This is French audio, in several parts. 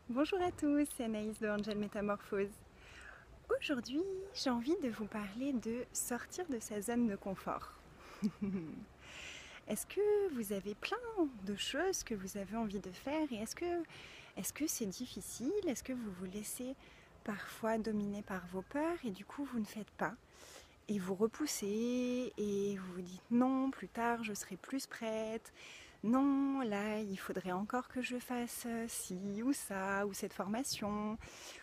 Bonjour à tous, c'est Anaïs de Angel Métamorphose. Aujourd'hui, j'ai envie de vous parler de sortir de sa zone de confort. Est-ce que vous avez plein de choses que vous avez envie de faire et est-ce que c'est difficile? Est-ce que vous vous laissez parfois dominer par vos peurs et du coup vous ne faites pas? Et vous repoussez et vous vous dites non, plus tard je serai plus prête. Non, là il faudrait encore que je fasse ci ou ça, ou cette formation,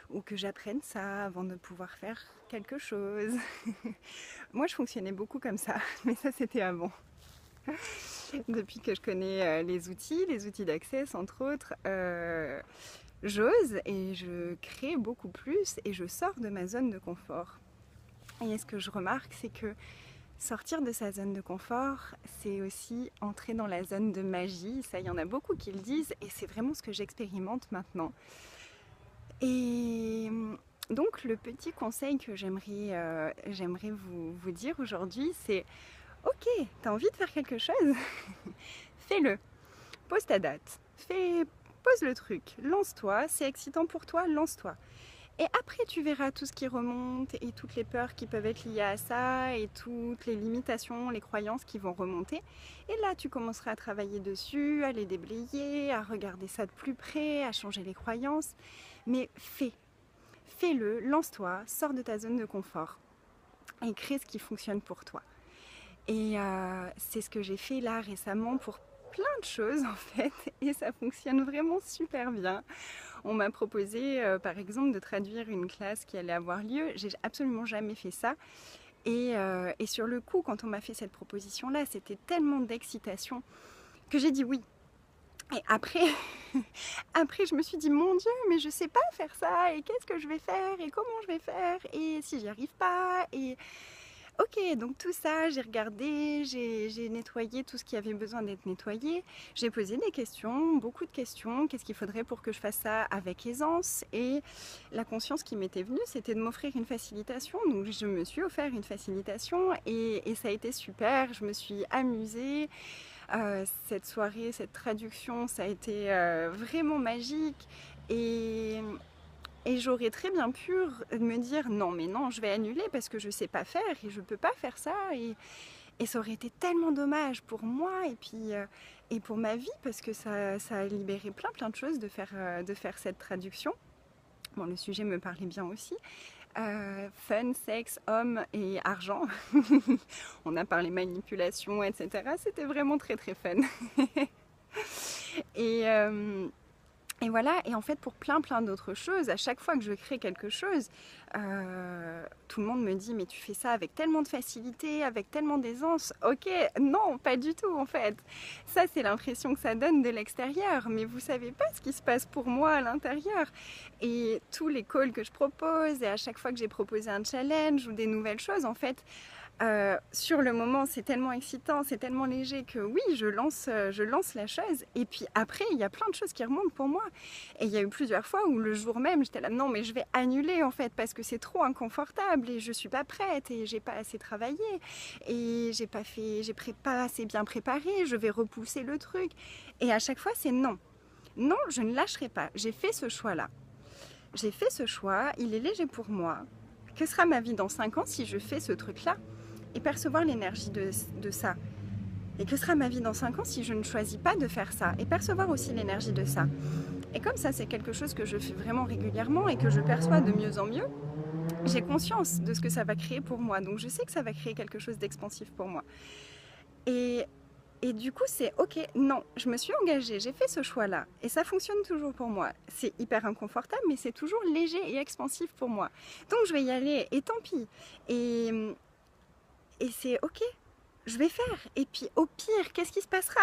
ou que j'apprenne ça avant de pouvoir faire quelque chose. Moi je fonctionnais beaucoup comme ça, mais ça c'était avant. Depuis que je connais les outils d'Access entre autres, j'ose et je crée beaucoup plus et je sors de ma zone de confort. Et ce que je remarque, c'est que sortir de sa zone de confort, c'est aussi entrer dans la zone de magie. Ça, il y en a beaucoup qui le disent et c'est vraiment ce que j'expérimente maintenant. Et donc, le petit conseil que j'aimerais vous dire aujourd'hui, c'est ok, t'as envie de faire quelque chose? Fais-le. Pose ta date. Pose le truc. Lance-toi. C'est excitant pour toi, lance-toi. Et après, tu verras tout ce qui remonte et toutes les peurs qui peuvent être liées à ça et toutes les limitations, les croyances qui vont remonter. Et là, tu commenceras à travailler dessus, à les déblayer, à regarder ça de plus près, à changer les croyances. Mais fais-le, lance-toi, sors de ta zone de confort et crée ce qui fonctionne pour toi. Et c'est ce que j'ai fait là récemment pour plein de choses en fait et ça fonctionne vraiment super bien. On m'a proposé par exemple de traduire une classe qui allait avoir lieu. J'ai absolument jamais fait ça. Et sur le coup, quand on m'a fait cette proposition-là, c'était tellement d'excitation que j'ai dit oui. Et après, après, je me suis dit, mon Dieu, mais je sais pas faire ça, et qu'est-ce que je vais faire, et comment je vais faire, et si j'y arrive pas, et ok, donc tout ça, j'ai regardé, j'ai nettoyé tout ce qui avait besoin d'être nettoyé. J'ai posé des questions, beaucoup de questions. Qu'est-ce qu'il faudrait pour que je fasse ça avec aisance? Et la conscience qui m'était venue, c'était de m'offrir une facilitation. Donc je me suis offert une facilitation et ça a été super. Je me suis amusée. Cette soirée, cette traduction, ça a été vraiment magique. Et et j'aurais très bien pu me dire non mais non je vais annuler parce que je sais pas faire et je peux pas faire ça et ça aurait été tellement dommage pour moi et puis et pour ma vie parce que ça a libéré plein de choses de faire cette traduction. Bon, le sujet me parlait bien aussi. Fun, sexe, homme et argent. On a parlé manipulation, etc. C'était vraiment très fun. et, et voilà, et en fait pour plein d'autres choses, à chaque fois que je crée quelque chose, tout le monde me dit mais tu fais ça avec tellement de facilité, avec tellement d'aisance. Ok, non, pas du tout en fait. Ça c'est l'impression que ça donne de l'extérieur, mais vous savez pas ce qui se passe pour moi à l'intérieur. Et tous les calls que je propose, et à chaque fois que j'ai proposé un challenge ou des nouvelles choses, en fait, sur le moment, c'est tellement excitant, c'est tellement léger que oui, je lance la chose. Et puis après, il y a plein de choses qui remontent pour moi. Et il y a eu plusieurs fois où le jour même, j'étais là, non, mais je vais annuler en fait parce que c'est trop inconfortable et je suis pas prête et j'ai pas assez travaillé et pas assez bien préparé. Je vais repousser le truc. Et à chaque fois, c'est non. Non, je ne lâcherai pas. J'ai fait ce choix-là. J'ai fait ce choix. Il est léger pour moi. Que sera ma vie dans 5 ans si je fais ce truc-là? Et percevoir l'énergie de ça. Et que sera ma vie dans 5 ans si je ne choisis pas de faire ça? Et percevoir aussi l'énergie de ça. Et comme ça, c'est quelque chose que je fais vraiment régulièrement et que je perçois de mieux en mieux, j'ai conscience de ce que ça va créer pour moi. Donc je sais que ça va créer quelque chose d'expansif pour moi. Et, et du coup, c'est ok, non, je me suis engagée, j'ai fait ce choix-là. Et ça fonctionne toujours pour moi. C'est hyper inconfortable, mais c'est toujours léger et expansif pour moi. Donc je vais y aller, et tant pis. Et c'est ok, je vais faire. Et puis au pire, qu'est-ce qui se passera?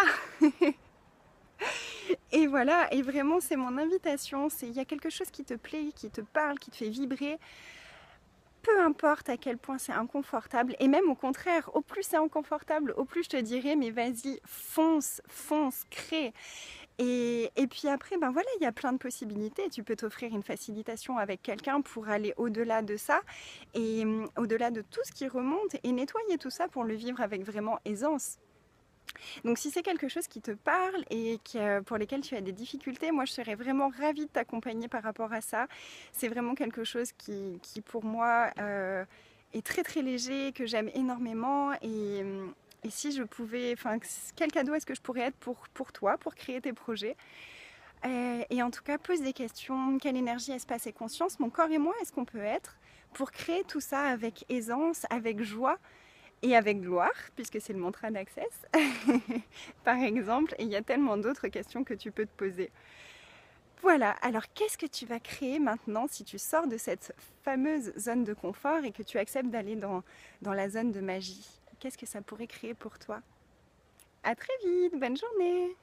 Et voilà, et vraiment c'est mon invitation, c'est il y a quelque chose qui te plaît, qui te parle, qui te fait vibrer, peu importe à quel point c'est inconfortable, et même au contraire, au plus c'est inconfortable, au plus je te dirais mais vas-y, fonce, crée. Et puis après, ben voilà, il y a plein de possibilités. Tu peux t'offrir une facilitation avec quelqu'un pour aller au-delà de ça et au-delà de tout ce qui remonte et nettoyer tout ça pour le vivre avec vraiment aisance. Donc si c'est quelque chose qui te parle et pour lesquels tu as des difficultés, moi je serais vraiment ravie de t'accompagner par rapport à ça. C'est vraiment quelque chose qui pour moi est très très léger, que j'aime énormément et si je pouvais, enfin quel cadeau est-ce que je pourrais être pour toi, pour créer tes projets. Et en tout cas, pose des questions, quelle énergie, espace et conscience, mon corps et moi, est-ce qu'on peut être pour créer tout ça avec aisance, avec joie et avec gloire, puisque c'est le mantra d'Access, par exemple, et il y a tellement d'autres questions que tu peux te poser. Voilà, alors qu'est-ce que tu vas créer maintenant si tu sors de cette fameuse zone de confort et que tu acceptes d'aller dans la zone de magie? Qu'est-ce que ça pourrait créer pour toi? À très vite, bonne journée!